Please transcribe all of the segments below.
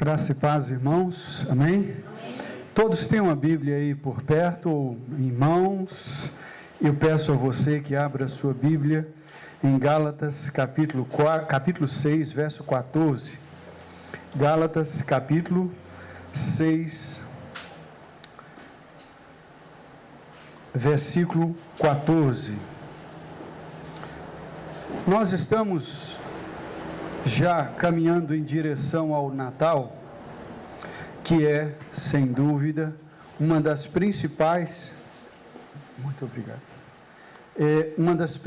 Graça e paz, irmãos. Amém? Todos têm uma Bíblia aí por perto ou em mãos. Eu peço a você que abra a sua Bíblia em Gálatas capítulo 6, verso 14. Gálatas capítulo 6, versículo 14. Nós estamos já caminhando em direção ao Natal, que é, sem dúvida, uma das principais, muito obrigado, uma das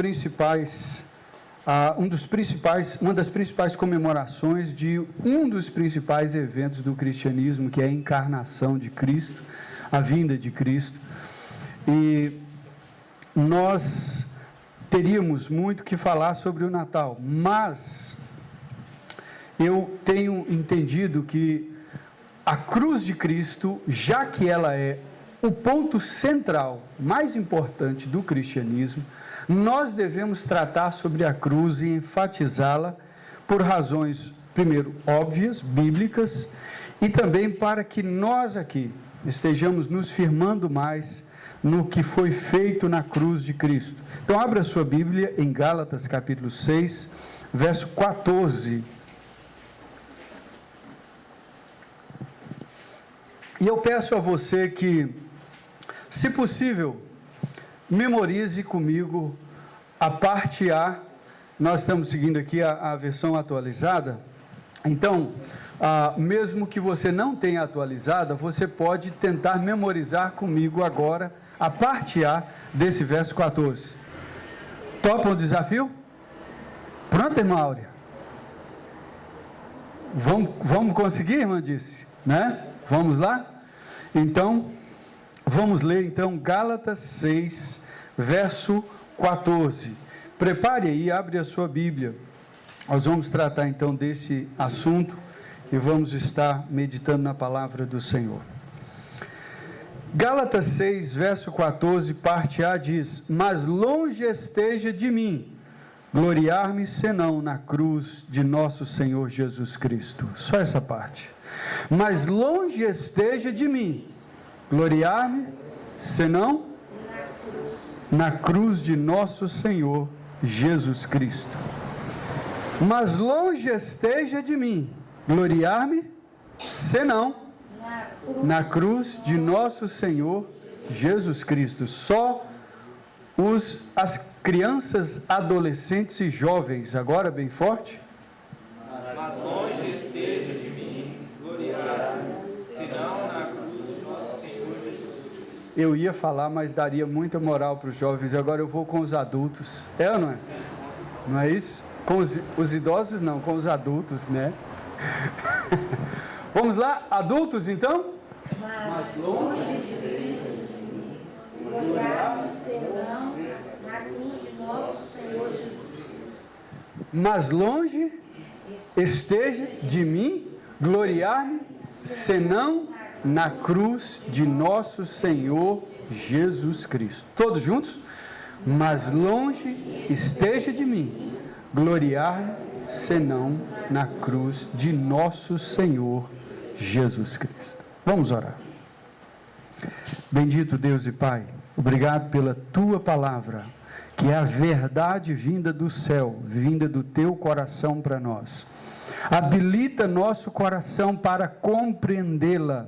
principais comemorações de um dos principais eventos do cristianismo, que é a encarnação de Cristo, a vinda de Cristo. E nós teríamos muito que falar sobre o Natal, mas eu tenho entendido que a cruz de Cristo, já que ela é o ponto central, mais importante do cristianismo, nós devemos tratar sobre a cruz e enfatizá-la por razões, primeiro, óbvias, bíblicas, e também para que nós aqui estejamos nos firmando mais no que foi feito na cruz de Cristo. Então, abra a sua Bíblia em Gálatas capítulo 6, verso 14. E eu peço a você que, se possível, memorize comigo a parte A. Nós estamos seguindo aqui a versão atualizada. Então, mesmo que você não tenha atualizada, você pode tentar memorizar comigo agora a parte A desse verso 14. Topa o desafio? Pronto, irmã Áurea? Vamos conseguir, irmã Disse? Né? Vamos lá? Então, vamos ler então Gálatas 6, verso 14. Prepare aí, abre a sua Bíblia. Nós vamos tratar então desse assunto e vamos estar meditando na palavra do Senhor. Gálatas 6, verso 14, parte A diz: Mas longe esteja de mim gloriar-me senão na cruz de nosso Senhor Jesus Cristo. Só essa parte. Mas longe esteja de mim gloriar-me senão na cruz de nosso Senhor Jesus Cristo. Mas longe esteja de mim gloriar-me senão na cruz de nosso Senhor Jesus Cristo. Só as crianças, adolescentes e jovens, agora bem forte. Mas longe esteja de mim gloriar-me senão na cruz de nosso Senhor Jesus Cristo. Eu ia falar, mas daria muita moral para os jovens. Agora eu vou com os adultos. É ou não é? Não é isso? Com os idosos não, com os adultos, né? Vamos lá, adultos então? Mas longe esteja de mim gloriar-me senão na cruz de nosso Senhor Jesus Cristo. Mas longe esteja de mim gloriar-me senão na cruz de nosso Senhor Jesus Cristo. Todos juntos? Mas longe esteja de mim gloriar-me senão na cruz de nosso Senhor Jesus Cristo. Vamos orar. Bendito Deus e Pai, obrigado pela Tua palavra, que é a verdade vinda do céu, vinda do Teu coração para nós. Habilita nosso coração para compreendê-la.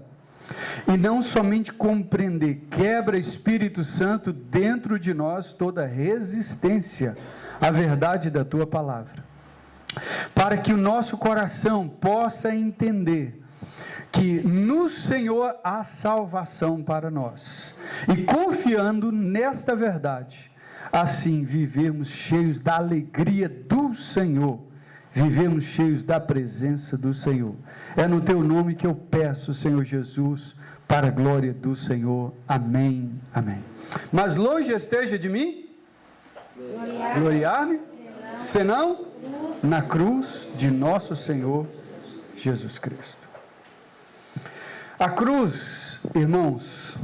E não somente compreender, quebra, Espírito Santo, dentro de nós toda resistência à verdade da Tua palavra. Para que o nosso coração possa entender que no Senhor há salvação para nós. E confiando nesta verdade, assim vivemos cheios da alegria do Senhor. Vivemos cheios da presença do Senhor. É no Teu nome que eu peço, Senhor Jesus, para a glória do Senhor. Amém, amém. Mas longe esteja de mim gloriar-me, senão na cruz de nosso Senhor Jesus Cristo. A cruz, irmãos,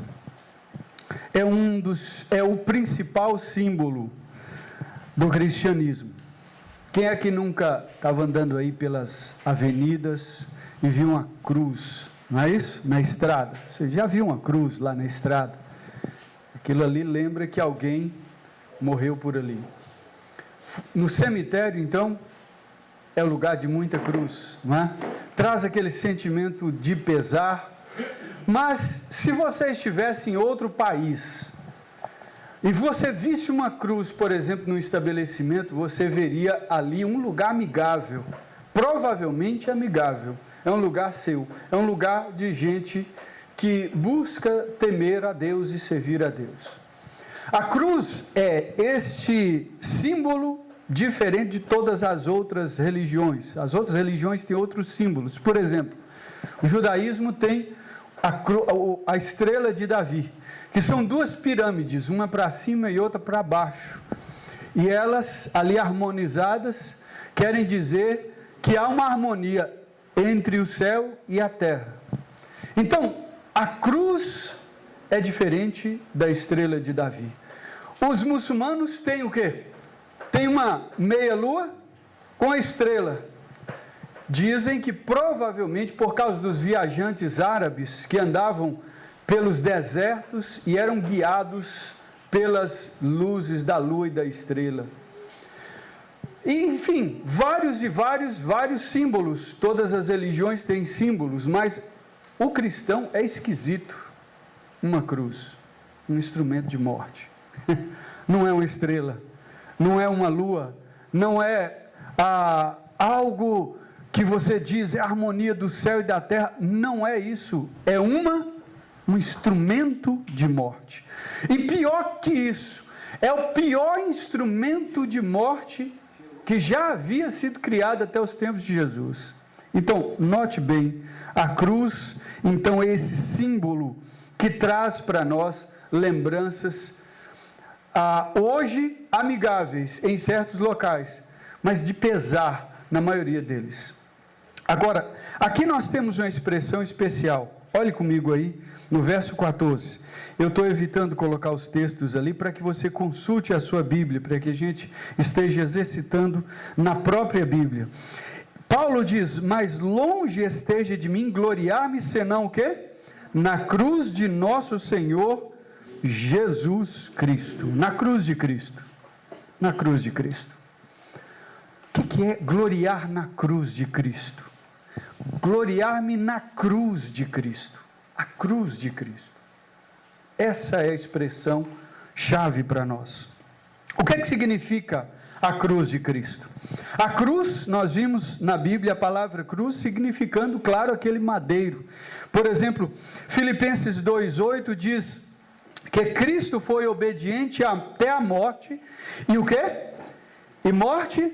é o principal símbolo do cristianismo. Quem é que nunca estava andando aí pelas avenidas e viu uma cruz, não é isso? Na estrada. Você já viu uma cruz lá na estrada? Aquilo ali lembra que alguém morreu por ali. No cemitério, então, é lugar de muita cruz, não é? Traz aquele sentimento de pesar. Mas se você estivesse em outro país e você visse uma cruz, por exemplo, no estabelecimento, você veria ali um lugar amigável, provavelmente amigável. É um lugar seu, é um lugar de gente que busca temer a Deus e servir a Deus. A cruz é este símbolo diferente de todas as outras religiões. As outras religiões têm outros símbolos. Por exemplo, o judaísmo tem a estrela de Davi, que são duas pirâmides, uma para cima e outra para baixo. E elas, ali harmonizadas, querem dizer que há uma harmonia entre o céu e a terra. Então, a cruz é diferente da estrela de Davi. Os muçulmanos têm o quê? Tem uma meia-lua com a estrela. Dizem que provavelmente por causa dos viajantes árabes que andavam pelos desertos e eram guiados pelas luzes da lua e da estrela. E, enfim, vários símbolos. Todas as religiões têm símbolos, mas o cristão é esquisito. Uma cruz, um instrumento de morte. Não é uma estrela, não é uma lua, não é algo que você diz é a harmonia do céu e da terra. Não é isso, é um instrumento de morte. E pior que isso, é o pior instrumento de morte que já havia sido criado até os tempos de Jesus. Então, note bem, a cruz, então, é esse símbolo que traz para nós lembranças, hoje amigáveis em certos locais, mas de pesar na maioria deles. Agora, aqui nós temos uma expressão especial. Olhe comigo aí, no verso 14. Eu estou evitando colocar os textos ali para que você consulte a sua Bíblia, para que a gente esteja exercitando na própria Bíblia. Paulo diz: mais longe esteja de mim gloriar-me, senão o quê? Na cruz de nosso Senhor Jesus Cristo. Na cruz de Cristo. Na cruz de Cristo. O que é gloriar na cruz de Cristo? Gloriar-me na cruz de Cristo. A cruz de Cristo. Essa é a expressão chave para nós. O que significa a cruz de Cristo? A cruz, nós vimos na Bíblia a palavra cruz significando, claro, aquele madeiro. Por exemplo, Filipenses 2,8 diz que Cristo foi obediente até a morte, e o quê? E morte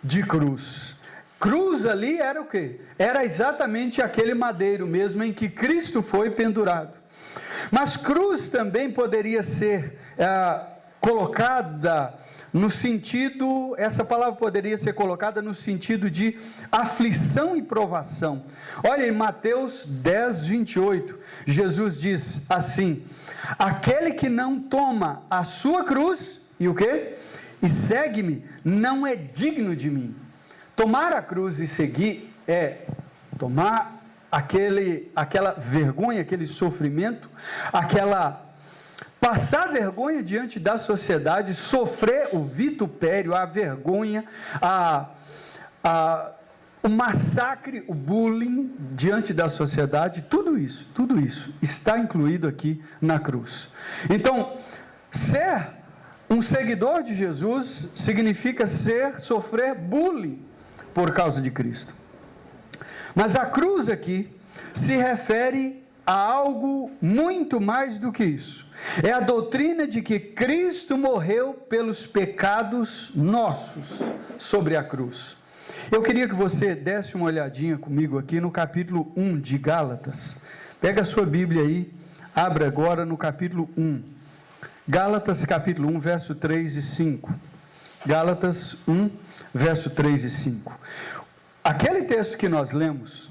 de cruz. Cruz ali era o quê? Era exatamente aquele madeiro mesmo em que Cristo foi pendurado. Mas cruz também poderia ser colocada no sentido, essa palavra poderia ser colocada no sentido de aflição e provação. Olha, em Mateus 10, 28, Jesus diz assim: aquele que não toma a sua cruz, e o quê? E segue-me, não é digno de mim. Tomar a cruz e seguir é tomar aquela vergonha, aquele sofrimento, passar vergonha diante da sociedade, sofrer o vitupério, a vergonha, o massacre, o bullying diante da sociedade, tudo isso está incluído aqui na cruz. Então, ser um seguidor de Jesus significa sofrer bullying por causa de Cristo. Mas a cruz aqui se refere a algo muito mais do que isso. É a doutrina de que Cristo morreu pelos pecados nossos sobre a cruz. Eu queria que você desse uma olhadinha comigo aqui no capítulo 1 de Gálatas. Pega a sua Bíblia aí, abra agora no capítulo 1. Gálatas capítulo 1, verso 3 e 5. Gálatas 1, verso 3 e 5. Aquele texto que nós lemos,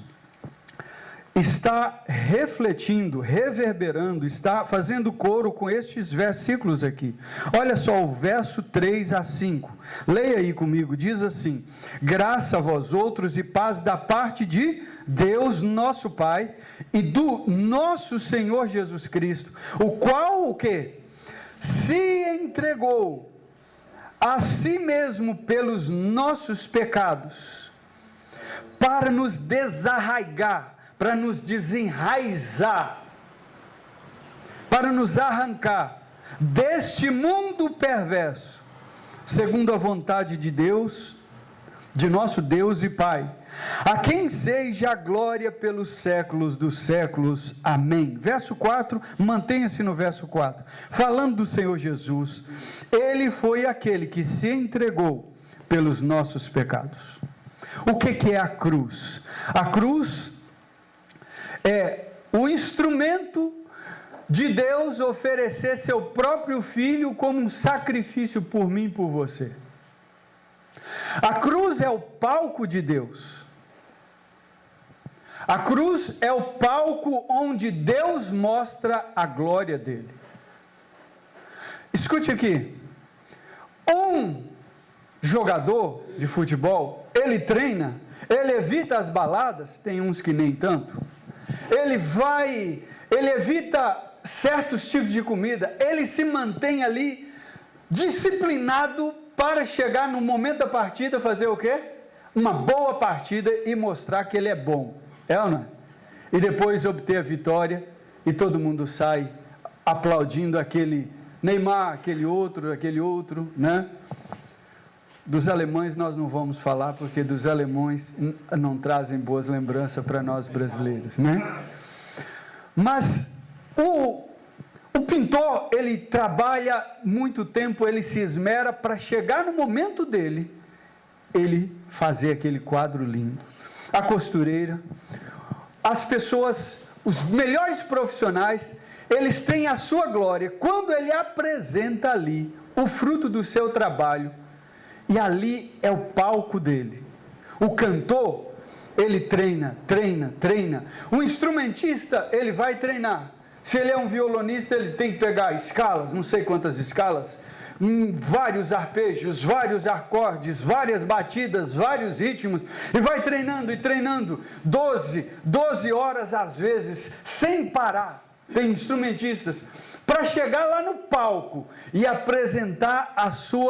está refletindo, reverberando, está fazendo coro com estes versículos aqui. Olha só o verso 3 a 5. Leia aí comigo, diz assim: graça a vós outros e paz da parte de Deus nosso Pai e do nosso Senhor Jesus Cristo, o qual o quê? Se entregou a si mesmo pelos nossos pecados, para nos desarraigar, para nos desenraizar, para nos arrancar deste mundo perverso, segundo a vontade de Deus, de nosso Deus e Pai, a quem seja a glória pelos séculos dos séculos. Amém. Verso 4, mantenha-se no verso 4, falando do Senhor Jesus, Ele foi aquele que se entregou pelos nossos pecados. O que é a cruz? A cruz é o instrumento de Deus oferecer seu próprio Filho como um sacrifício por mim e por você. A cruz é o palco de Deus. A cruz é o palco onde Deus mostra a glória dele. Escute aqui. Um jogador de futebol, ele treina, ele evita as baladas, tem uns que nem tanto. Ele evita certos tipos de comida, ele se mantém ali disciplinado para chegar no momento da partida, fazer o quê? Uma boa partida e mostrar que ele é bom, é ou não é? E depois obter a vitória e todo mundo sai aplaudindo aquele Neymar, aquele outro, né? Dos alemães nós não vamos falar, porque dos alemães não trazem boas lembranças para nós brasileiros, né? Mas o pintor, ele trabalha muito tempo, ele se esmera para chegar no momento dele, ele fazer aquele quadro lindo. A costureira, as pessoas, os melhores profissionais, eles têm a sua glória quando ele apresenta ali o fruto do seu trabalho. E ali é o palco dele. O cantor, ele treina. O instrumentista, ele vai treinar. Se ele é um violonista, ele tem que pegar escalas, não sei quantas escalas, vários arpejos, vários acordes, várias batidas, vários ritmos, e vai treinando, 12 horas às vezes, sem parar. Tem instrumentistas para chegar lá no palco e apresentar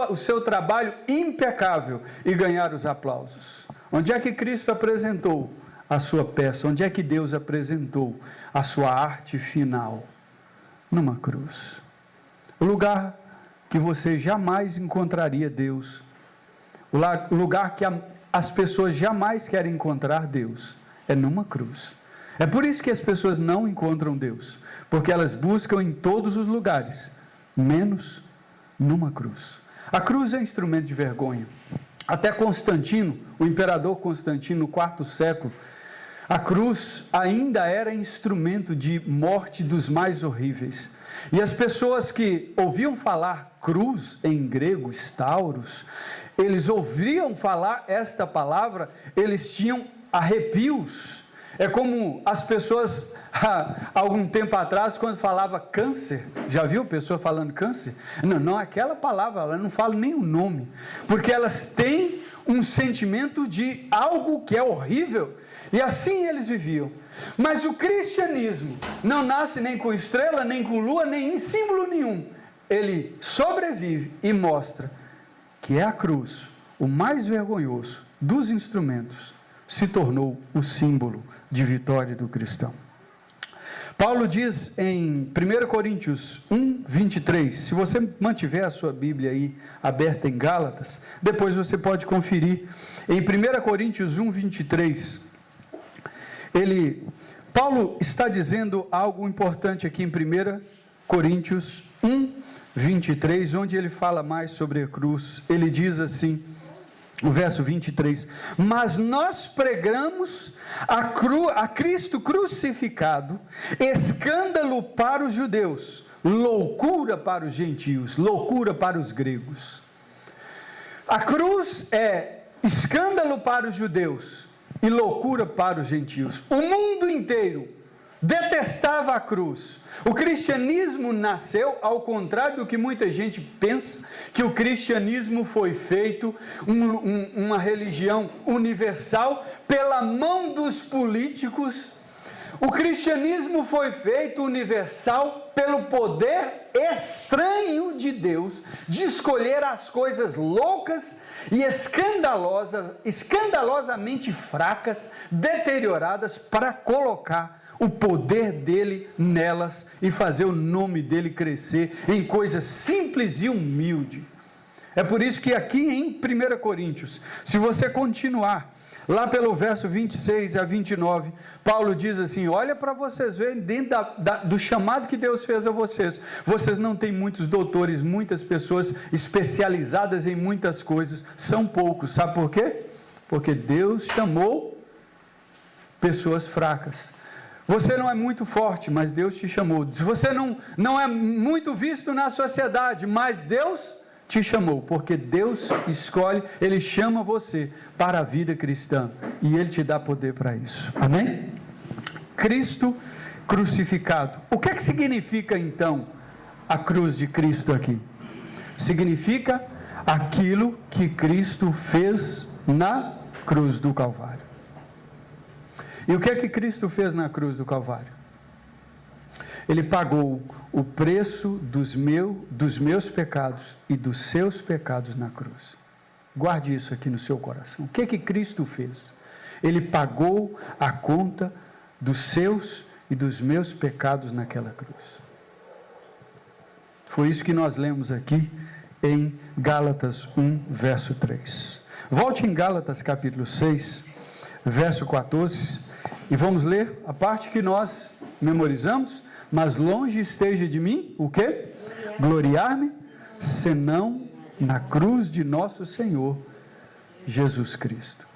o seu trabalho impecável e ganhar os aplausos. Onde é que Cristo apresentou a sua peça? Onde é que Deus apresentou a sua arte final? Numa cruz. O lugar que você jamais encontraria Deus, o lugar que as pessoas jamais querem encontrar Deus, é numa cruz. É por isso que as pessoas não encontram Deus, porque elas buscam em todos os lugares, menos numa cruz. A cruz é instrumento de vergonha. Até Constantino, o imperador Constantino, no IV século, a cruz ainda era instrumento de morte dos mais horríveis. E as pessoas que ouviam falar cruz em grego, stauros, eles ouviam falar esta palavra, eles tinham arrepios. É como as pessoas, há algum tempo atrás, quando falava câncer, já viu a pessoa falando câncer? Não, aquela palavra, ela não fala nem o nome, porque elas têm um sentimento de algo que é horrível, e assim eles viviam. Mas o cristianismo não nasce nem com estrela, nem com lua, nem em símbolo nenhum. Ele sobrevive e mostra que é a cruz, o mais vergonhoso dos instrumentos, se tornou o símbolo de vitória do cristão. Paulo diz em 1 Coríntios 1, 23, se você mantiver a sua Bíblia aí aberta em Gálatas, depois você pode conferir, em 1 Coríntios 1, 23, Paulo está dizendo algo importante aqui em 1 Coríntios 1, 23, onde ele fala mais sobre a cruz. Ele diz assim, o verso 23, mas nós pregamos a Cristo crucificado, escândalo para os judeus, loucura para os gentios, loucura para os gregos. A cruz é escândalo para os judeus, e loucura para os gentios. O mundo inteiro detestava a cruz. O cristianismo nasceu, ao contrário do que muita gente pensa, que o cristianismo foi feito uma religião universal pela mão dos políticos. O cristianismo foi feito universal pelo poder estranho de Deus de escolher as coisas loucas e escandalosamente fracas, deterioradas, para colocar o poder dele nelas e fazer o nome dele crescer em coisas simples e humildes. É por isso que aqui em 1 Coríntios, se você continuar lá pelo verso 26 a 29, Paulo diz assim: olha para vocês verem, dentro do chamado que Deus fez a vocês, vocês não têm muitos doutores, muitas pessoas especializadas em muitas coisas, são poucos. Sabe por quê? Porque Deus chamou pessoas fracas. Você não é muito forte, mas Deus te chamou. Você não é muito visto na sociedade, mas Deus te chamou, porque Deus escolhe, Ele chama você para a vida cristã, e Ele te dá poder para isso, amém? Cristo crucificado. O que é que significa então a cruz de Cristo aqui? Significa aquilo que Cristo fez na cruz do Calvário. E o que é que Cristo fez na cruz do Calvário? Ele pagou o preço dos meus pecados e dos seus pecados na cruz. Guarde isso aqui no seu coração. O que é que Cristo fez? Ele pagou a conta dos seus e dos meus pecados naquela cruz. Foi isso que nós lemos aqui em Gálatas 1, verso 3. Volte em Gálatas capítulo 6, verso 14, e vamos ler a parte que nós memorizamos. Mas longe esteja de mim, o quê? Gloriar-me, senão na cruz de nosso Senhor Jesus Cristo.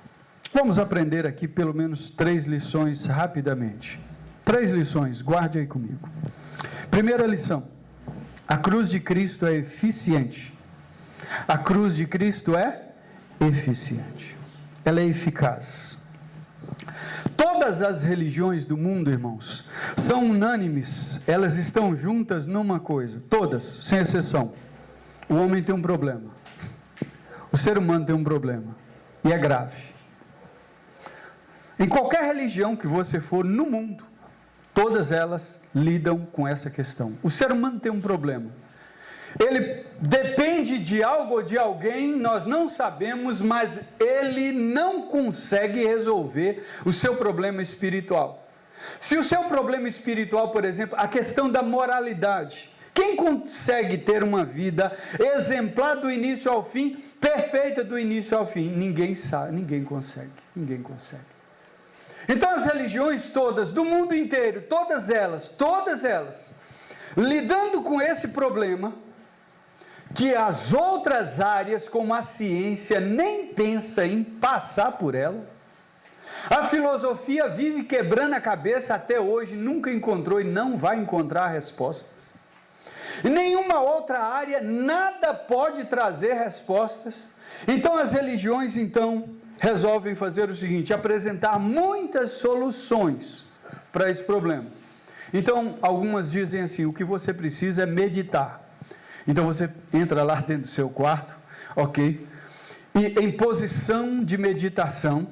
Vamos aprender aqui pelo menos 3 lições rapidamente. 3 lições, guarde aí comigo. Primeira lição: a cruz de Cristo é eficiente. A cruz de Cristo é eficiente. Ela é eficaz. Todas as religiões do mundo, irmãos, são unânimes, elas estão juntas numa coisa, todas, sem exceção. O homem tem um problema, o ser humano tem um problema, e é grave. Em qualquer religião que você for no mundo, todas elas lidam com essa questão. O ser humano tem um problema. Ele depende de algo ou de alguém, nós não sabemos, mas ele não consegue resolver o seu problema espiritual. Se o seu problema espiritual, por exemplo, a questão da moralidade, quem consegue ter uma vida exemplar do início ao fim, perfeita do início ao fim? Ninguém sabe, ninguém consegue. Então as religiões todas, do mundo inteiro, todas elas, lidando com esse problema, que as outras áreas, como a ciência, nem pensa em passar por ela. A filosofia vive quebrando a cabeça até hoje, nunca encontrou e não vai encontrar respostas. E nenhuma outra área, nada pode trazer respostas. Então as religiões, resolvem fazer o seguinte: apresentar muitas soluções para esse problema. Então, algumas dizem assim: o que você precisa é meditar. Então você entra lá dentro do seu quarto, ok? E em posição de meditação,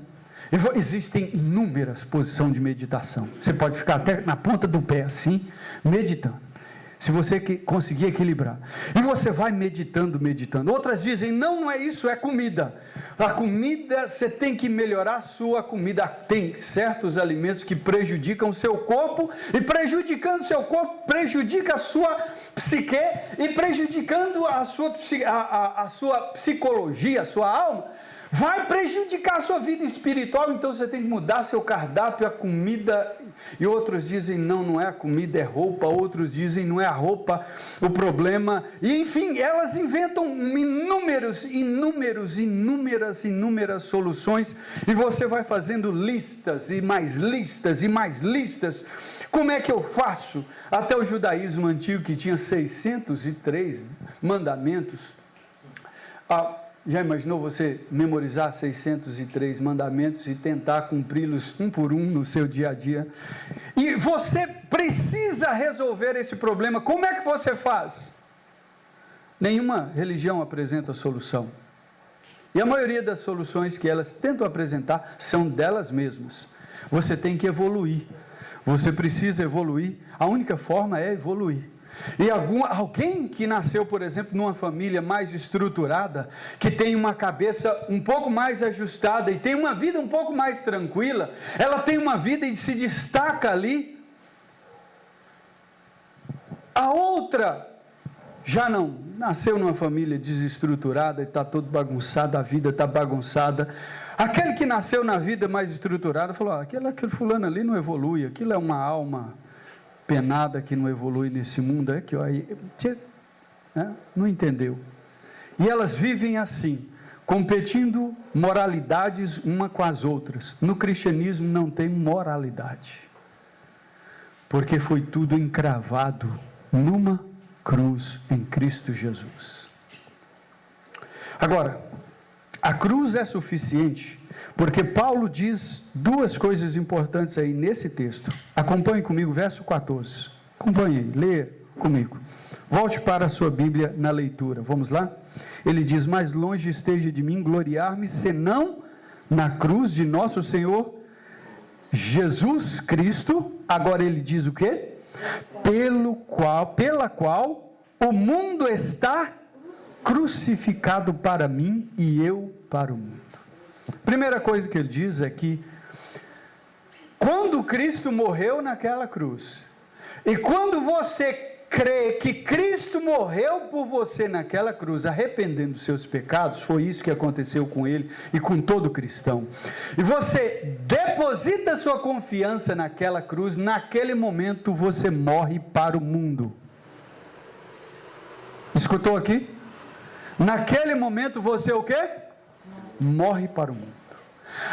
existem inúmeras posições de meditação. Você pode ficar até na ponta do pé assim, meditando. Se você conseguir equilibrar. E você vai meditando. Outras dizem: não é isso, é comida. A comida, você tem que melhorar a sua comida. Tem certos alimentos que prejudicam o seu corpo, e prejudicando o seu corpo, prejudica a sua psique, e prejudicando a sua psicologia, a sua alma, vai prejudicar a sua vida espiritual. Então você tem que mudar seu cardápio, a comida. E outros dizem: não é a comida, é roupa. Outros dizem: não é a roupa o problema. E enfim, elas inventam inúmeras soluções, e você vai fazendo listas e mais listas e mais listas. Como é que eu faço? Até o judaísmo antigo, que tinha 603 mandamentos, Já imaginou você memorizar 603 mandamentos e tentar cumpri-los um por um no seu dia a dia? E você precisa resolver esse problema. Como é que você faz? Nenhuma religião apresenta solução. E a maioria das soluções que elas tentam apresentar são delas mesmas. Você tem que evoluir. Você precisa evoluir. A única forma é evoluir. E alguém que nasceu, por exemplo, numa família mais estruturada, que tem uma cabeça um pouco mais ajustada e tem uma vida um pouco mais tranquila, ela tem uma vida e se destaca ali. A outra já não, nasceu numa família desestruturada e está todo bagunçado, a vida está bagunçada. Aquele que nasceu na vida mais estruturada falou: aquele fulano ali não evolui, aquilo é uma alma penada que não evolui nesse mundo, que não entendeu. E elas vivem assim, competindo moralidades uma com as outras. No cristianismo não tem moralidade, porque foi tudo encravado numa cruz em Cristo Jesus. Agora, a cruz é suficiente, porque Paulo diz duas coisas importantes aí nesse texto. Acompanhe comigo, verso 14. Acompanhe aí, leia comigo. Volte para a sua Bíblia na leitura. Vamos lá? Ele diz: mais longe esteja de mim gloriar-me, senão na cruz de nosso Senhor Jesus Cristo. Agora ele diz o quê? Pela qual o mundo está crucificado para mim e eu para o mundo. Primeira coisa que ele diz é que quando Cristo morreu naquela cruz, e quando você crê que Cristo morreu por você naquela cruz, arrependendo dos seus pecados, foi isso que aconteceu com ele e com todo cristão, e você deposita sua confiança naquela cruz, naquele momento você morre para o mundo. Escutou aqui? Naquele momento você o quê? Morre para o mundo.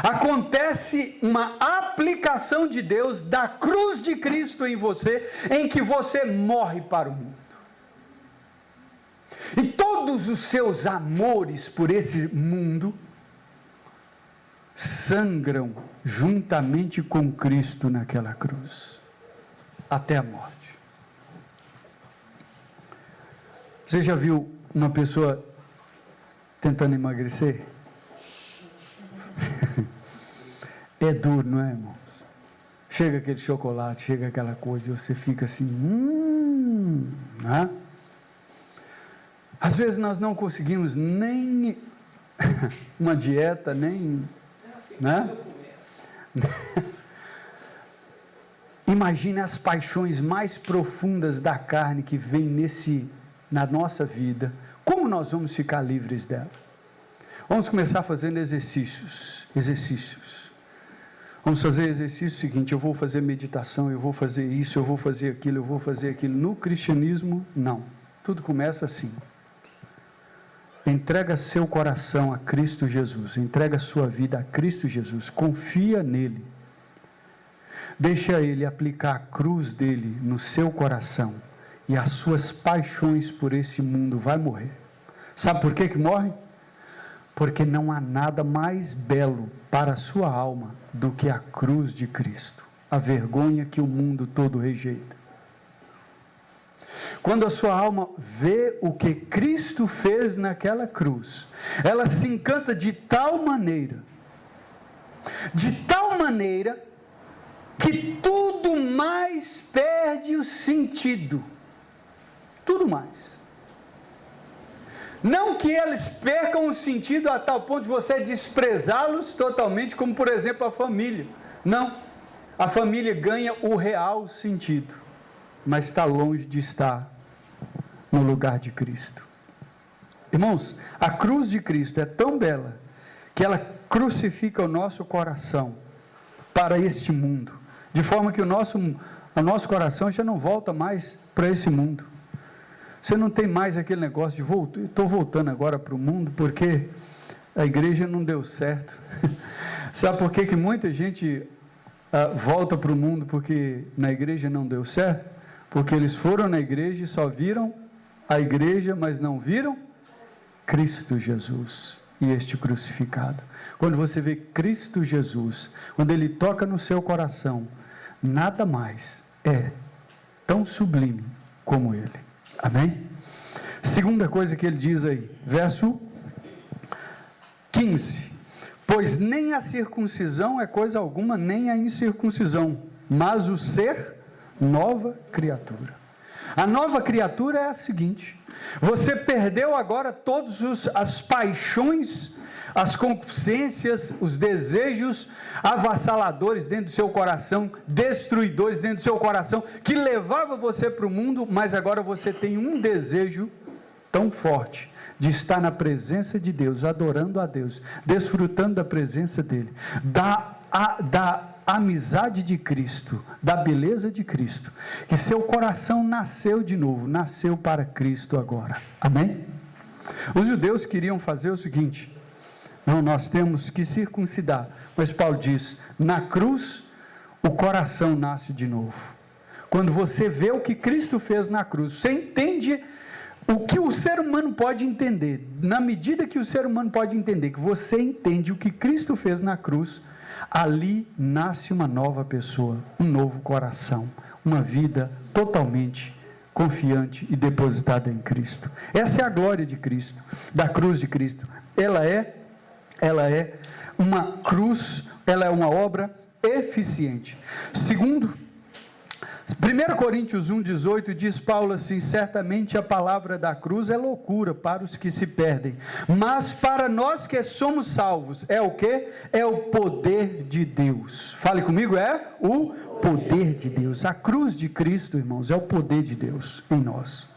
Acontece uma aplicação de Deus da cruz de Cristo em você, em que você morre para o mundo. E todos os seus amores por esse mundo sangram juntamente com Cristo naquela cruz, até a morte. Você já viu uma pessoa tentando emagrecer? É duro, não é, irmãos? Chega aquele chocolate, chega aquela coisa, e você fica assim, né? Às vezes nós não conseguimos nem uma dieta, nem, né? Imagine as paixões mais profundas da carne que vem na nossa vida. Como nós vamos ficar livres dela? Vamos começar fazendo exercícios. Vamos fazer exercício seguinte: eu vou fazer meditação, eu vou fazer isso, eu vou fazer aquilo, eu vou fazer aquilo. No cristianismo, não. Tudo começa assim. Entrega seu coração a Cristo Jesus, entrega sua vida a Cristo Jesus, confia nele. Deixa ele aplicar a cruz dele no seu coração, e as suas paixões por esse mundo vai morrer. Sabe por que morre? Porque não há nada mais belo para a sua alma do que a cruz de Cristo, a vergonha que o mundo todo rejeita. Quando a sua alma vê o que Cristo fez naquela cruz, ela se encanta de tal maneira, que tudo mais perde o sentido. Tudo mais. Não que eles percam o sentido a tal ponto de você desprezá-los totalmente, como por exemplo a família. Não, a família ganha o real sentido, mas está longe de estar no lugar de Cristo. Irmãos, a cruz de Cristo é tão bela, que ela crucifica o nosso coração para este mundo, de forma que o nosso coração já não volta mais para esse mundo. Você não tem mais aquele negócio de estou voltando agora para o mundo porque a igreja não deu certo. Sabe por que muita gente volta para o mundo porque na igreja não deu certo? Porque eles foram na igreja e só viram a igreja, mas não viram Cristo Jesus. e este crucificado. Quando você vê Cristo Jesus, quando Ele toca no seu coração, nada mais é tão sublime como Ele. Amém? Segunda coisa que ele diz aí, verso 15. Pois nem a circuncisão é coisa alguma, nem a incircuncisão, mas o ser nova criatura. A nova criatura é a seguinte: você perdeu agora todas as paixões, as concupiscências, os desejos avassaladores dentro do seu coração, destruidores dentro do seu coração, que levava você para o mundo, mas agora você tem um desejo tão forte de estar na presença de Deus, adorando a Deus, desfrutando da presença dEle, da amizade de Cristo, da beleza de Cristo, que seu coração nasceu de novo, nasceu para Cristo agora. Amém? Os judeus queriam fazer o seguinte: não, nós temos que circuncidar, mas Paulo diz, na cruz o coração nasce de novo. Quando você vê o que Cristo fez na cruz, você entende o que o ser humano pode entender. Na medida que o ser humano pode entender, que você entende o que Cristo fez na cruz, ali nasce uma nova pessoa, um novo coração, uma vida totalmente confiante e depositada em Cristo. Essa é a glória de Cristo, da cruz de Cristo. Ela é uma cruz, ela é uma obra eficiente. Segundo, 1 Coríntios 1,18 diz Paulo assim: certamente a palavra da cruz é loucura para os que se perdem, mas para nós que somos salvos, é o que? É o poder de Deus. Fale comigo, é o poder de Deus. A cruz de Cristo, irmãos, é o poder de Deus em nós.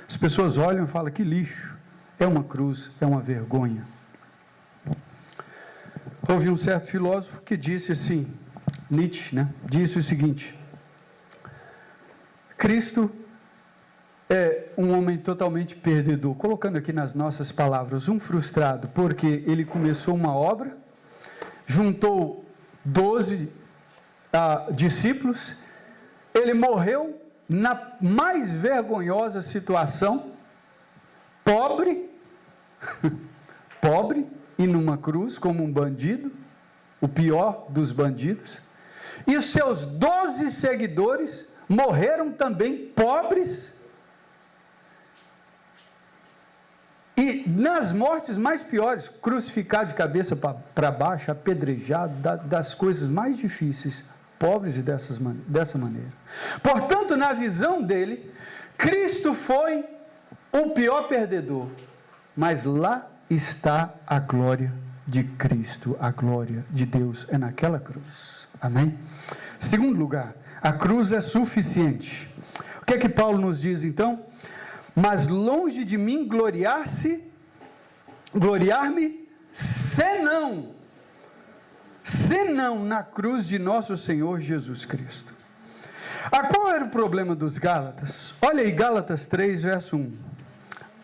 As pessoas olham e falam: que lixo, é uma cruz, é uma vergonha. Houve um certo filósofo que disse assim, Nietzsche, disse o seguinte: Cristo é um homem totalmente perdedor, colocando aqui nas nossas palavras, um frustrado, porque ele começou uma obra, juntou 12 discípulos, ele morreu na mais vergonhosa situação, pobre e numa cruz como um bandido, o pior dos bandidos, e os seus 12 seguidores morreram também pobres e nas mortes mais piores, crucificado de cabeça para baixo, apedrejado, das coisas mais difíceis, pobres e dessa maneira. Portanto, na visão dele, Cristo foi o pior perdedor, mas lá está a glória de Cristo, a glória de Deus é naquela cruz. Amém? Segundo lugar, a cruz é suficiente. O que é que Paulo nos diz então? Mas longe de mim gloriar-me, senão na cruz de nosso Senhor Jesus Cristo. Qual era o problema dos Gálatas? Olha aí, Gálatas 3, verso 1.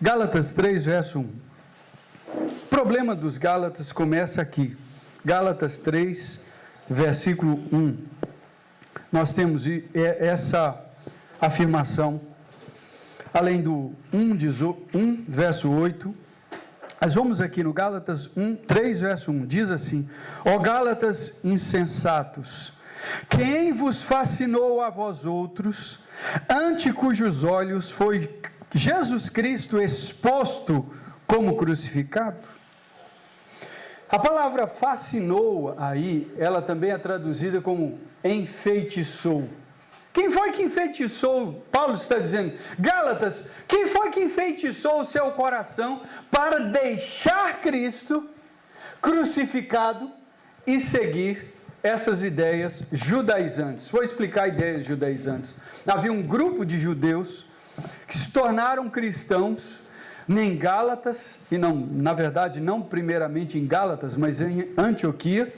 Gálatas 3, verso 1. O problema dos Gálatas começa aqui. Gálatas 3, versículo 1. Nós temos essa afirmação, além do 1, verso 8, mas vamos aqui no Gálatas 3, verso 1, diz assim: ó Gálatas insensatos, quem vos fascinou a vós outros, ante cujos olhos foi Jesus Cristo exposto como crucificado? A palavra fascinou aí, ela também é traduzida como enfeitiçou. Quem foi que enfeitiçou? Paulo está dizendo, Gálatas, quem foi que enfeitiçou o seu coração para deixar Cristo crucificado e seguir essas ideias judaizantes? Vou explicar ideias judaizantes. Havia um grupo de judeus que se tornaram cristãos em Gálatas, e não, na verdade, não primeiramente em Gálatas, mas em Antioquia,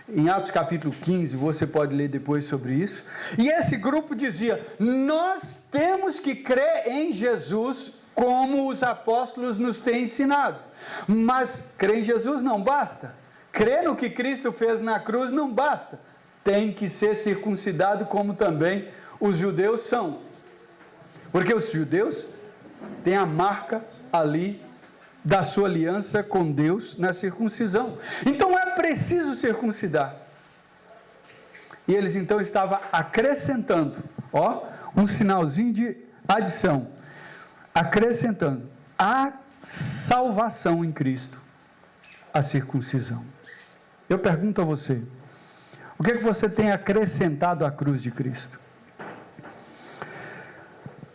em Atos capítulo 15, você pode ler depois sobre isso, e esse grupo dizia, nós temos que crer em Jesus, como os apóstolos nos têm ensinado, mas crer em Jesus não basta, crer no que Cristo fez na cruz não basta, tem que ser circuncidado como também os judeus são, porque os judeus têm a marca ali da sua aliança com Deus na circuncisão. Então é preciso circuncidar. E eles então estavam acrescentando, um sinalzinho de adição, acrescentando a salvação em Cristo, a circuncisão. Eu pergunto a você, o que é que você tem acrescentado à cruz de Cristo?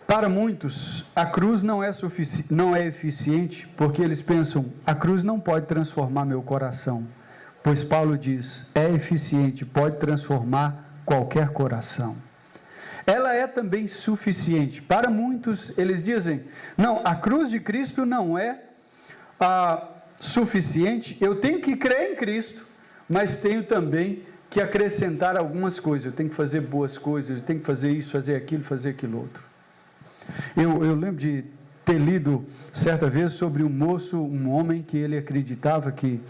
Para muitos, a cruz não é eficiente, porque eles pensam, a cruz não pode transformar meu coração, pois Paulo diz, é eficiente, pode transformar qualquer coração. Ela é também suficiente. Para muitos, eles dizem, não, a cruz de Cristo não é suficiente, eu tenho que crer em Cristo, mas tenho também que acrescentar algumas coisas, eu tenho que fazer boas coisas, eu tenho que fazer isso, fazer aquilo outro. Eu lembro de ter lido certa vez sobre um homem que ele acreditava que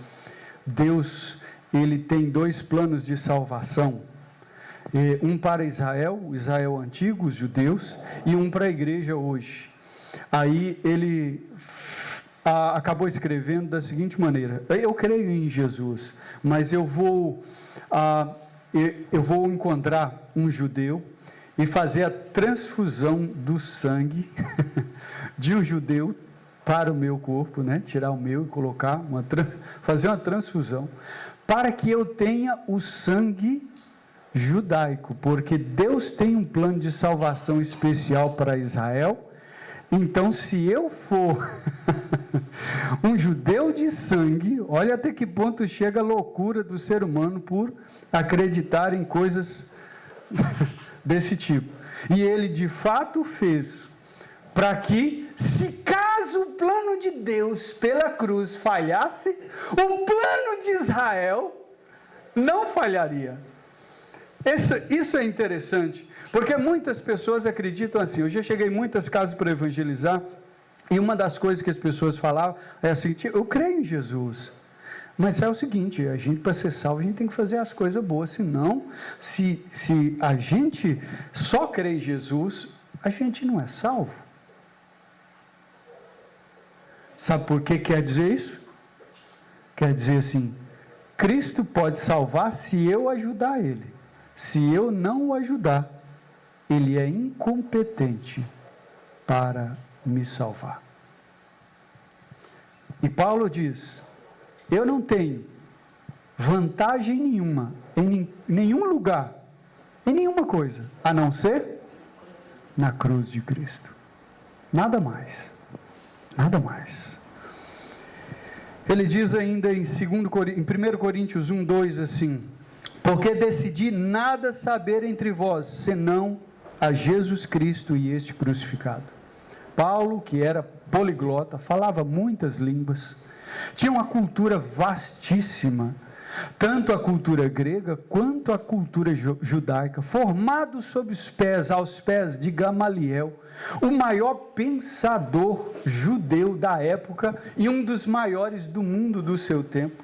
Deus, ele tem 2 planos de salvação, um para Israel antigo, os judeus, e um para a igreja hoje. Aí ele acabou escrevendo da seguinte maneira, eu creio em Jesus, mas eu vou encontrar um judeu e fazer a transfusão do sangue de um judeu para o meu corpo, né? Tirar o meu e colocar, fazer uma transfusão, para que eu tenha o sangue judaico, porque Deus tem um plano de salvação especial para Israel. Então, se eu for um judeu de sangue, olha até que ponto chega a loucura do ser humano por acreditar em coisas desse tipo. E ele de fato fez para que, se caso o plano de Deus pela cruz falhasse, o plano de Israel não falharia. Isso é interessante, porque muitas pessoas acreditam assim. Eu já cheguei em muitas casas para evangelizar, e uma das coisas que as pessoas falavam é assim, eu creio em Jesus, mas é o seguinte, a gente, para ser salvo, a gente tem que fazer as coisas boas, senão, se a gente só crê em Jesus, a gente não é salvo. Sabe por que quer dizer isso? Quer dizer assim, Cristo pode salvar se eu ajudar Ele. Se eu não o ajudar, Ele é incompetente para me salvar. E Paulo diz, eu não tenho vantagem nenhuma, em nenhum lugar, em nenhuma coisa, a não ser na cruz de Cristo. Nada mais. Nada mais. Ele diz ainda em 1 Coríntios 1:2 assim, porque decidi nada saber entre vós, senão a Jesus Cristo e este crucificado. Paulo, que era poliglota, falava muitas línguas, tinha uma cultura vastíssima, tanto a cultura grega quanto a cultura judaica, formado aos pés de Gamaliel, o maior pensador judeu da época e um dos maiores do mundo do seu tempo.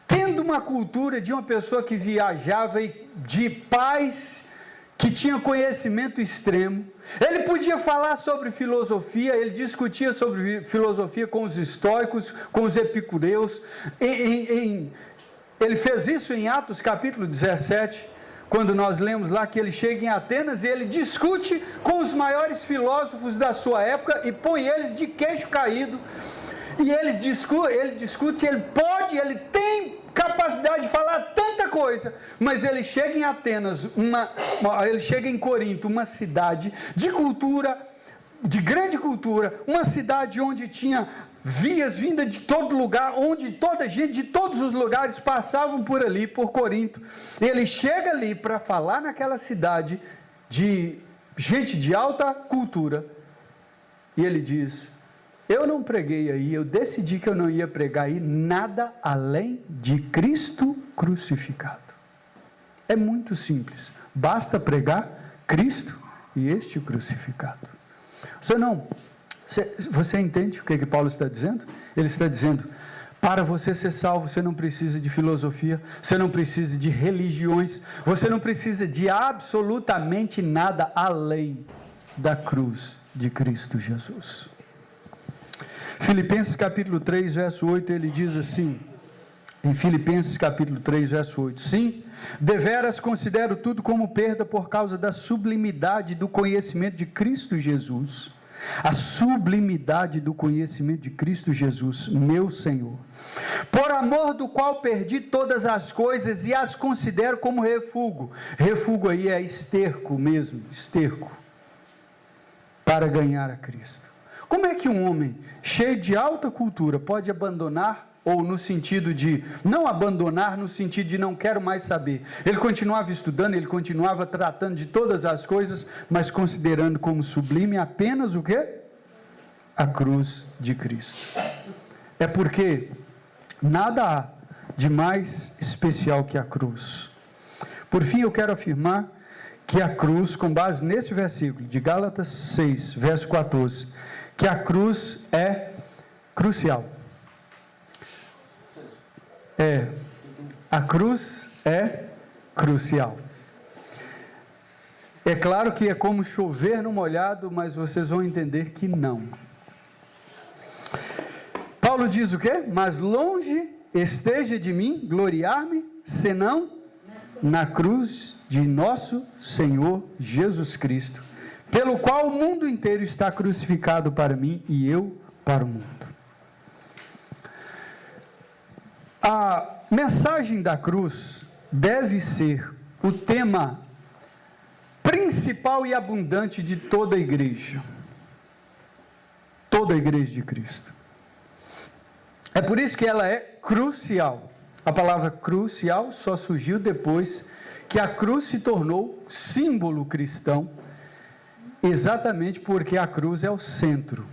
Tendo uma cultura de uma pessoa que viajava e de pais que tinha conhecimento extremo, ele podia falar sobre filosofia, ele discutia sobre filosofia com os estoicos, com os epicureus. Ele fez isso em Atos capítulo 17, quando nós lemos lá que ele chega em Atenas e ele discute com os maiores filósofos da sua época e põe eles de queixo caído. E ele discute, ele tem capacidade de falar tanta coisa, mas ele chega em Atenas, ele chega em Corinto, uma cidade de cultura, de grande cultura, uma cidade onde tinha vias vindas de todo lugar, onde toda gente de todos os lugares passavam por ali, por Corinto. Ele chega ali para falar naquela cidade de gente de alta cultura, e ele diz, eu não preguei aí, eu decidi que eu não ia pregar aí nada além de Cristo crucificado. É muito simples, basta pregar Cristo e este crucificado. Você entende o que Paulo está dizendo? Ele está dizendo, para você ser salvo, você não precisa de filosofia, você não precisa de religiões, você não precisa de absolutamente nada além da cruz de Cristo Jesus. Filipenses capítulo 3, verso 8, ele diz assim, em Filipenses capítulo 3, verso 8, sim, deveras considero tudo como perda por causa da sublimidade do conhecimento de Cristo Jesus, a sublimidade do conhecimento de Cristo Jesus, meu Senhor, por amor do qual perdi todas as coisas e as considero como refúgio. Refúgio aí é esterco mesmo, esterco, para ganhar a Cristo. Como é que um homem cheio de alta cultura pode abandonar, ou no sentido de, não abandonar no sentido de não quero mais saber, ele continuava estudando, ele continuava tratando de todas as coisas, mas considerando como sublime apenas o quê? A cruz de Cristo. É porque nada há de mais especial que a cruz. Por fim, eu quero afirmar que a cruz, com base nesse versículo de Gálatas 6, verso 14, que a cruz é crucial. A cruz é crucial. É claro que é como chover no molhado, mas vocês vão entender que não. Paulo diz o quê? Mas longe esteja de mim gloriar-me, senão na cruz de nosso Senhor Jesus Cristo, pelo qual o mundo inteiro está crucificado para mim e eu para o mundo. A mensagem da cruz deve ser o tema principal e abundante de toda a igreja. Toda a igreja de Cristo. É por isso que ela é crucial. A palavra crucial só surgiu depois que a cruz se tornou símbolo cristão, exatamente porque a cruz é o centro.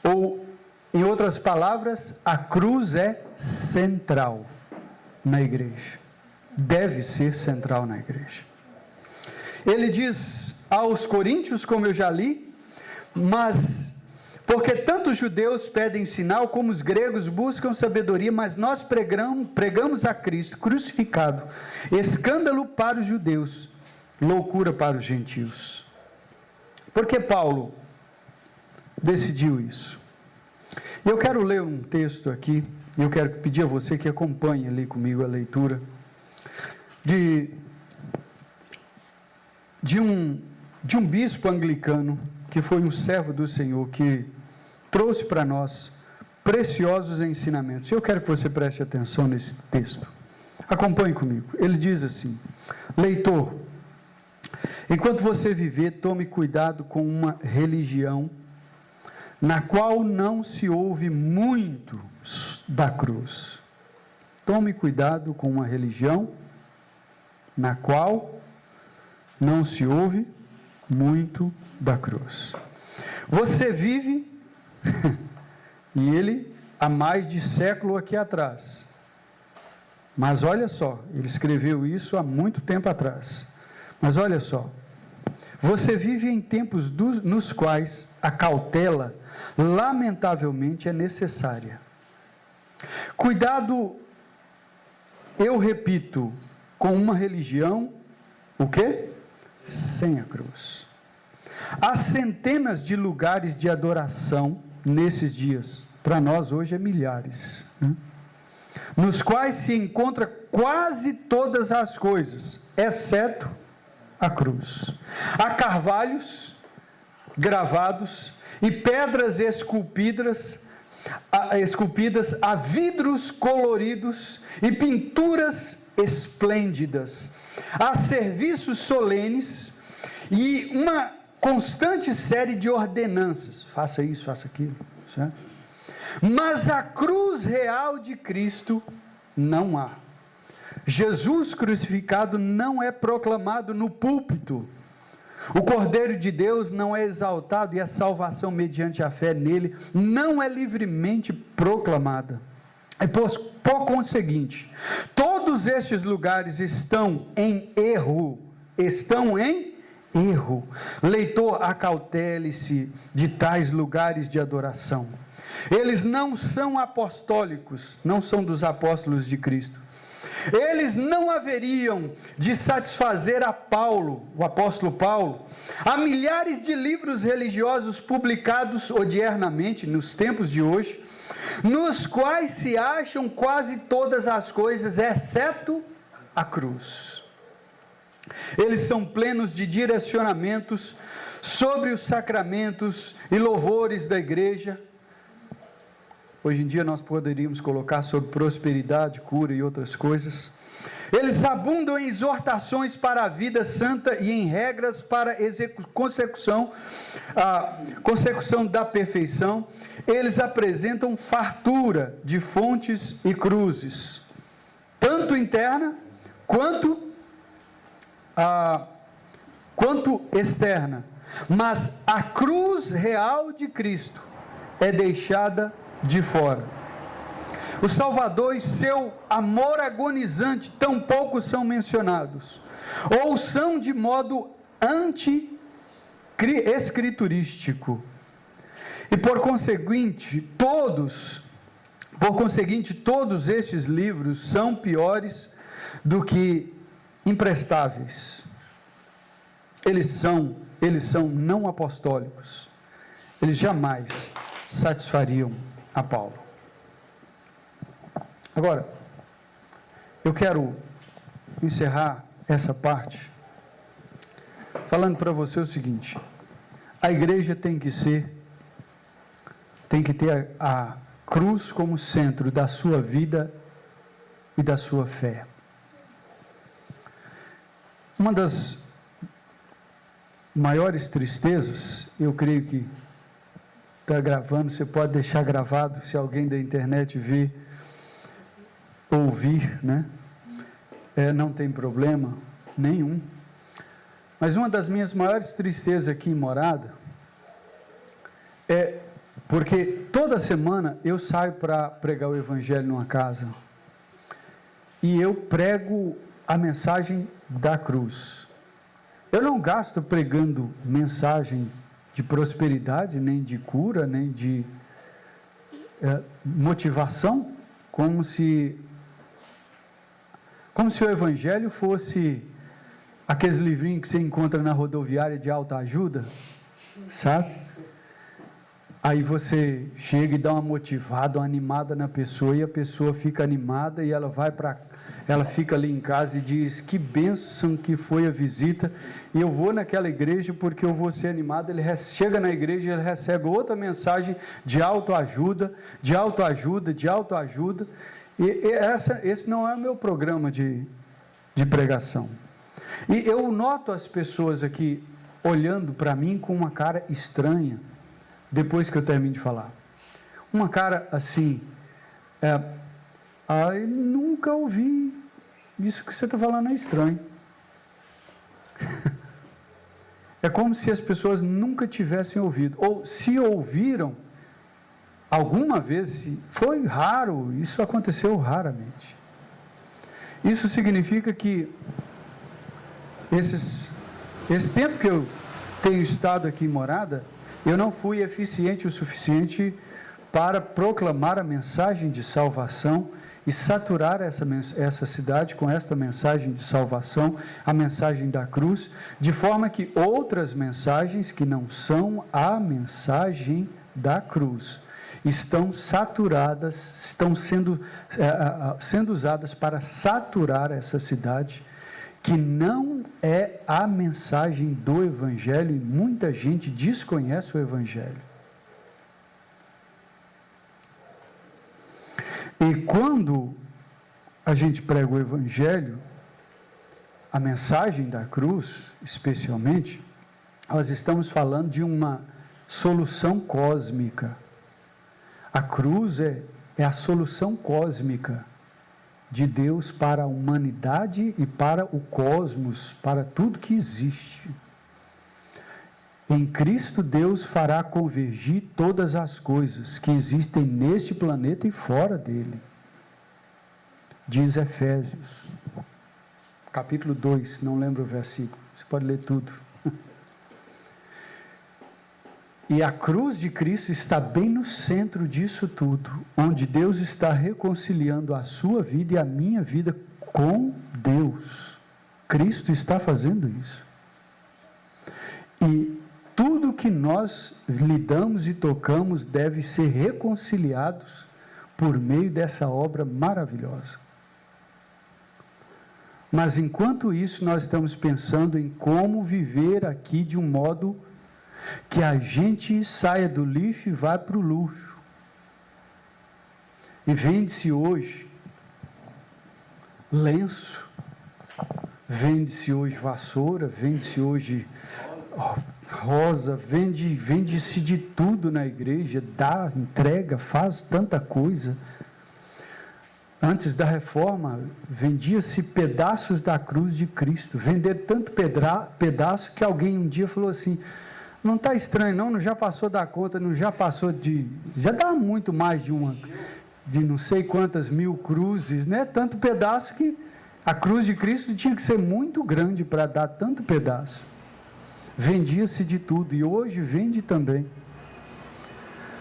Ou, em outras palavras, a cruz é central na igreja. Deve ser central na igreja. Ele diz aos coríntios, como eu já li, mas porque tanto os judeus pedem sinal, como os gregos buscam sabedoria, mas nós pregamos a Cristo crucificado, escândalo para os judeus, loucura para os gentios. Por que Paulo decidiu isso? Eu quero ler um texto aqui, e eu quero pedir a você que acompanhe ali comigo a leitura, de um bispo anglicano, que foi um servo do Senhor, que trouxe para nós preciosos ensinamentos. Eu quero que você preste atenção nesse texto. Acompanhe comigo. Ele diz assim: leitor, enquanto você viver, tome cuidado com uma religião na qual não se ouve muito da cruz. Tome cuidado com uma religião na qual não se ouve muito da cruz. Você vive, e ele há mais de século aqui atrás. Mas olha só, ele escreveu isso há muito tempo atrás. Mas olha só, você vive em tempos nos quais a cautela, lamentavelmente, é necessária. Cuidado, eu repito, com uma religião, o quê? Sem a cruz. Há centenas de lugares de adoração nesses dias, para nós hoje é milhares, né? Nos quais se encontra quase todas as coisas, exceto a cruz. Há carvalhos gravados e pedras esculpidas, há vidros coloridos e pinturas esplêndidas. Há serviços solenes e uma constante série de ordenanças. Faça isso, faça aquilo, certo? Mas a cruz real de Cristo não há. Jesus crucificado não é proclamado no púlpito. O Cordeiro de Deus não é exaltado e a salvação mediante a fé nele não é livremente proclamada. E por conseguinte, todos estes lugares estão em erro. Estão em erro. Leitor, acautele-se de tais lugares de adoração. Eles não são apostólicos, não são dos apóstolos de Cristo. Eles não haveriam de satisfazer a Paulo, o apóstolo Paulo, a milhares de livros religiosos publicados odiernamente nos tempos de hoje, nos quais se acham quase todas as coisas, exceto a cruz. Eles são plenos de direcionamentos sobre os sacramentos e louvores da igreja. Hoje em dia nós poderíamos colocar sobre prosperidade, cura e outras coisas. Eles abundam em exortações para a vida santa e em regras para consecução da perfeição. Eles apresentam fartura de fontes e cruzes, tanto interna quanto externa. Mas a cruz real de Cristo é deixada de fora. O Salvador e seu amor agonizante tampouco são mencionados, ou são de modo anti-escriturístico. E por conseguinte, todos estes livros são piores do que imprestáveis. Eles são não apostólicos. Eles jamais satisfariam a Paulo. Agora, eu quero encerrar essa parte falando para você o seguinte: a igreja tem que ter a cruz como centro da sua vida e da sua fé. Uma das maiores tristezas, eu creio que está gravando, você pode deixar gravado, se alguém da internet ver, ouvir, né? Não tem problema nenhum. Mas uma das minhas maiores tristezas aqui em Morada é porque toda semana eu saio para pregar o evangelho numa casa e eu prego a mensagem da cruz. Eu não gasto pregando mensagem de prosperidade, nem de cura, nem de motivação, como se o evangelho fosse aqueles livrinhos que você encontra na rodoviária de autoajuda, sabe? Aí você chega e dá uma motivada, uma animada na pessoa, e a pessoa fica animada e ela fica ali em casa e diz: que bênção que foi a visita, e eu vou naquela igreja porque eu vou ser animado. Ele chega na igreja e ele recebe outra mensagem de autoajuda, e esse não é o meu programa de pregação. E eu noto as pessoas aqui olhando para mim com uma cara estranha, depois que eu termino de falar. Uma cara assim, nunca ouvi, isso que você está falando é estranho. É como se as pessoas nunca tivessem ouvido, ou se ouviram alguma vez, foi raro, isso aconteceu raramente. Isso significa que esse tempo que eu tenho estado aqui em Morada, eu não fui eficiente o suficiente para proclamar a mensagem de salvação e saturar essa cidade com esta mensagem de salvação, a mensagem da cruz, de forma que outras mensagens que não são a mensagem da cruz estão saturadas, estão sendo usadas para saturar essa cidade, que não é a mensagem do Evangelho, e muita gente desconhece o Evangelho. E quando a gente prega o Evangelho, a mensagem da cruz, especialmente, nós estamos falando de uma solução cósmica. A cruz é a solução cósmica de Deus para a humanidade e para o cosmos, para tudo que existe. Em Cristo, Deus fará convergir todas as coisas que existem neste planeta e fora dele. Diz Efésios, capítulo 2, não lembro o versículo, você pode ler tudo. E a cruz de Cristo está bem no centro disso tudo, onde Deus está reconciliando a sua vida e a minha vida com Deus. Cristo está fazendo isso. E tudo que nós lidamos e tocamos deve ser reconciliados por meio dessa obra maravilhosa. Mas enquanto isso, nós estamos pensando em como viver aqui de um modo que a gente saia do lixo e vá para o luxo. E vende-se hoje lenço, vende-se hoje vassoura, vende-se hoje rosa, vende-se de tudo na igreja, dá, entrega, faz tanta coisa. Antes da reforma, vendia-se pedaços da cruz de Cristo, vender tanto pedaço que alguém um dia falou assim, não está estranho não já passou da conta, já dá muito mais de não sei quantas mil cruzes, né? Tanto pedaço que a cruz de Cristo tinha que ser muito grande para dar tanto pedaço. Vendia-se de tudo e hoje vende também.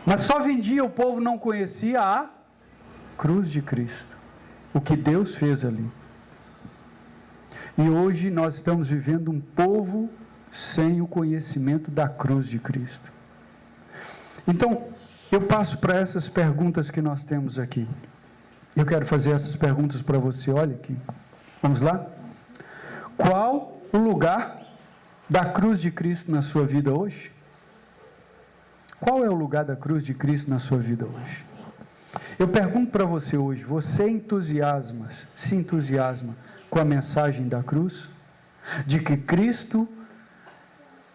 Mas só vendia, o povo não conhecia a cruz de Cristo, o que Deus fez ali. E hoje nós estamos vivendo um povo sem o conhecimento da cruz de Cristo. Então, eu passo para essas perguntas que nós temos aqui. Eu quero fazer essas perguntas para você, olha aqui. Vamos lá? Qual o lugar da cruz de Cristo na sua vida hoje? Qual é o lugar da cruz de Cristo na sua vida hoje? Eu pergunto para você hoje, você se entusiasma com a mensagem da cruz? De que Cristo,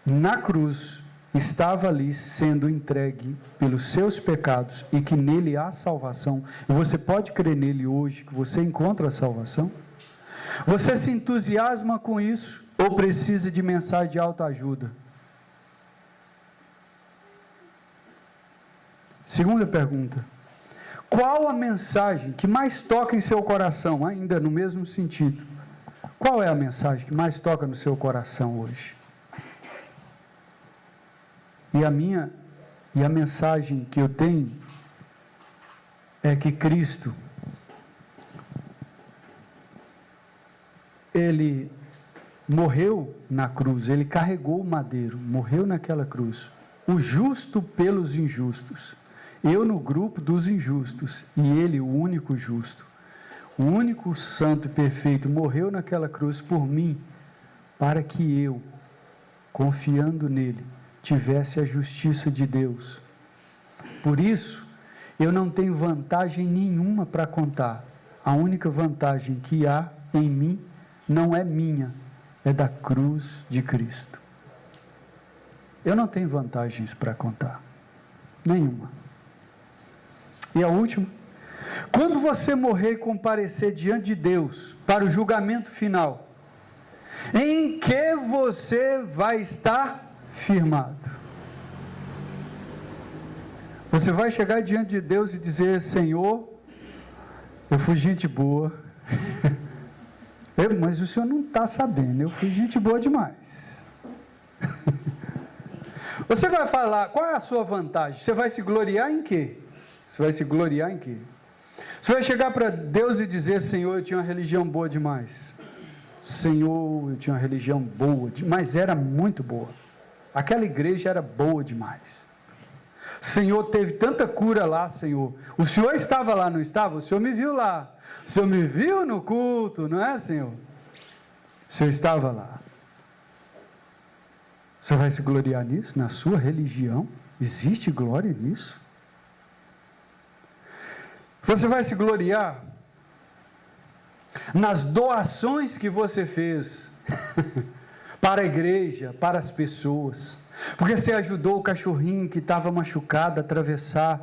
na cruz, estava ali sendo entregue pelos seus pecados e que nele há salvação. E você pode crer nele hoje, que você encontra a salvação? Você se entusiasma com isso ou precisa de mensagem de autoajuda? Segunda pergunta. Qual a mensagem que mais toca em seu coração, ainda no mesmo sentido? Qual é a mensagem que mais toca no seu coração hoje? E a mensagem que eu tenho é que Cristo, Ele morreu na cruz, Ele carregou o madeiro, morreu naquela cruz. O justo pelos injustos. Eu no grupo dos injustos e Ele, o único justo, o único santo e perfeito, morreu naquela cruz por mim, para que eu, confiando nele, tivesse a justiça de Deus. Por isso, eu não tenho vantagem nenhuma para contar. A única vantagem que há em mim não é minha, é da cruz de Cristo. Eu não tenho vantagens para contar, nenhuma. E a última, quando você morrer e comparecer diante de Deus para o julgamento final, em que você vai estar firmado? Você vai chegar diante de Deus e dizer, Senhor, eu fui gente boa, mas o Senhor não está sabendo, eu fui gente boa demais. Você vai falar, qual é a sua vantagem? Você vai se gloriar em quê? Você vai se gloriar em quê? Você vai chegar para Deus e dizer, Senhor, eu tinha uma religião boa demais. Senhor, eu tinha uma religião boa, mas era muito boa. Aquela igreja era boa demais. Senhor, teve tanta cura lá, Senhor. O Senhor estava lá, não estava? O Senhor me viu lá. O Senhor me viu no culto, não é, Senhor? O Senhor estava lá. Você vai se gloriar nisso? Na sua religião? Existe glória nisso? Você vai se gloriar nas doações que você fez para a igreja, para as pessoas, porque você ajudou o cachorrinho que estava machucado a atravessar,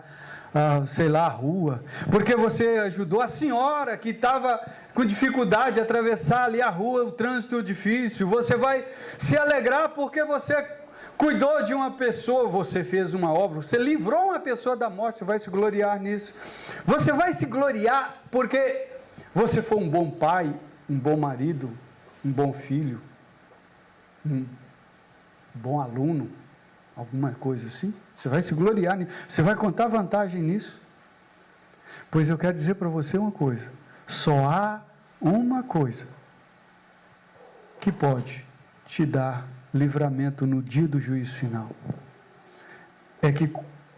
a rua, porque você ajudou a senhora que estava com dificuldade de atravessar ali a rua, o trânsito difícil. Você vai se alegrar porque você cuidou de uma pessoa, você fez uma obra, você livrou uma pessoa da morte, você vai se gloriar nisso. Você vai se gloriar porque você foi um bom pai, um bom marido, um bom filho, um bom aluno, alguma coisa assim. Você vai se gloriar nisso, você vai contar vantagem nisso. Pois eu quero dizer para você uma coisa, só há uma coisa que pode te dar livramento no dia do juízo final. É que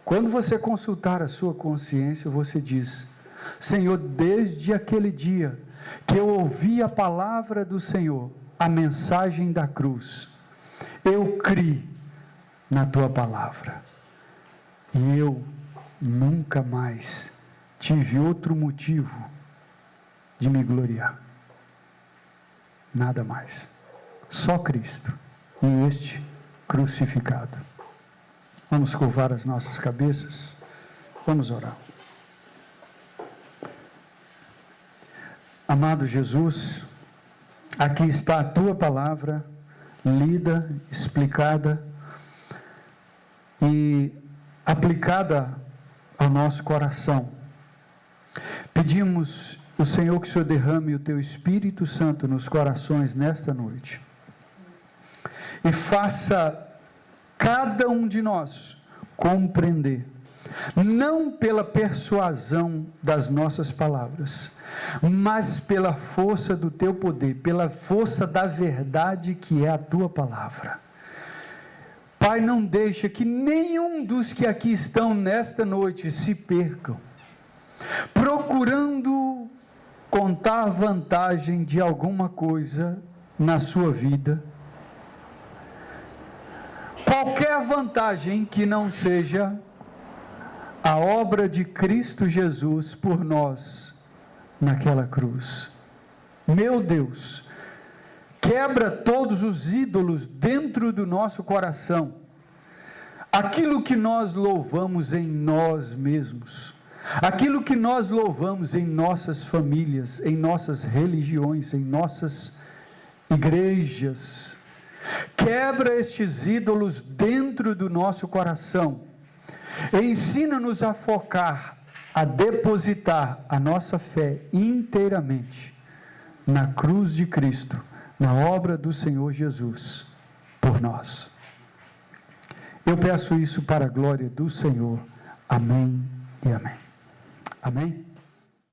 quando você consultar a sua consciência, você diz: Senhor, desde aquele dia que eu ouvi a palavra do Senhor, a mensagem da cruz, eu criei na tua palavra. E eu nunca mais tive outro motivo de me gloriar. Nada mais. Só Cristo e este crucificado. Vamos curvar as nossas cabeças. Vamos orar. Amado Jesus, aqui está a tua palavra, lida, explicada e aplicada ao nosso coração. Pedimos o Senhor que o Senhor derrame o teu Espírito Santo nos corações nesta noite e faça cada um de nós compreender, não pela persuasão das nossas palavras, mas pela força do teu poder, pela força da verdade que é a tua palavra. Pai, não deixa que nenhum dos que aqui estão nesta noite se percam, procurando contar vantagem de alguma coisa na sua vida. Qualquer vantagem que não seja a obra de Cristo Jesus por nós naquela cruz. Meu Deus, quebra todos os ídolos dentro do nosso coração. Aquilo que nós louvamos em nós mesmos, aquilo que nós louvamos em nossas famílias, em nossas religiões, em nossas igrejas. Quebra estes ídolos dentro do nosso coração. Ensina-nos a focar, a depositar a nossa fé inteiramente na cruz de Cristo, na obra do Senhor Jesus por nós. Eu peço isso para a glória do Senhor. Amém e amém. Amém?